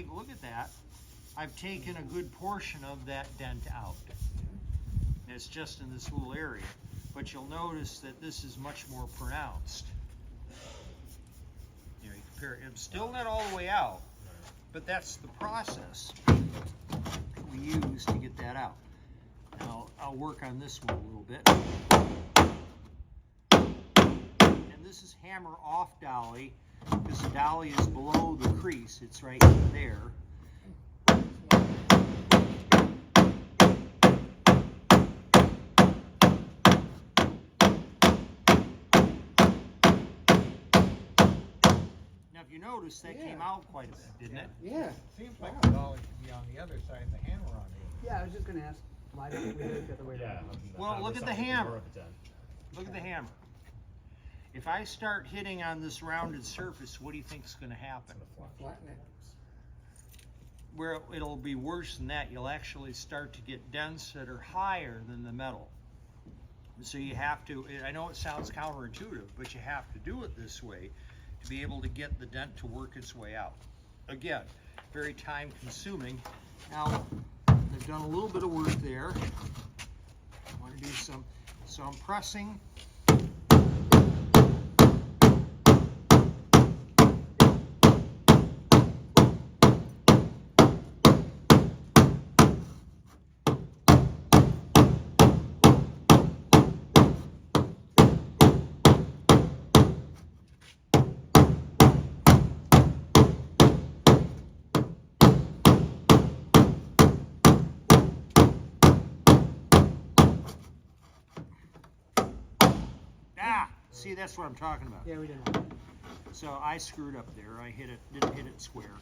take a look at that, I've taken a good portion of that dent out. And it's just in this little area. But you'll notice that this is much more pronounced. You know, you compare it. It's still not all the way out, but that's the process we use to get that out. Now, I'll work on this one a little bit. And this is hammer off dolly, because the dolly is below the crease. It's right there. Now, if you notice, that came out quite a bit, didn't it? Yeah. Seems like the dolly should be on the other side and the hammer on the Yeah, I was just gonna ask, why don't we do it the other way around? Well, look at the hammer. Look at the hammer. If I start hitting on this rounded surface, what do you think is going to happen? Flatten it. Where it'll be worse than that. You'll actually start to get dents that are higher than the metal. So you have to, I know it sounds counterintuitive, but you have to do it this way to be able to get the dent to work its way out. Again, very time consuming. Now, I've done a little bit of work there. I want to do some, so I'm pressing. See, that's what I'm talking about. Yeah, we didn't. So I screwed up there. I hit it, didn't hit it square.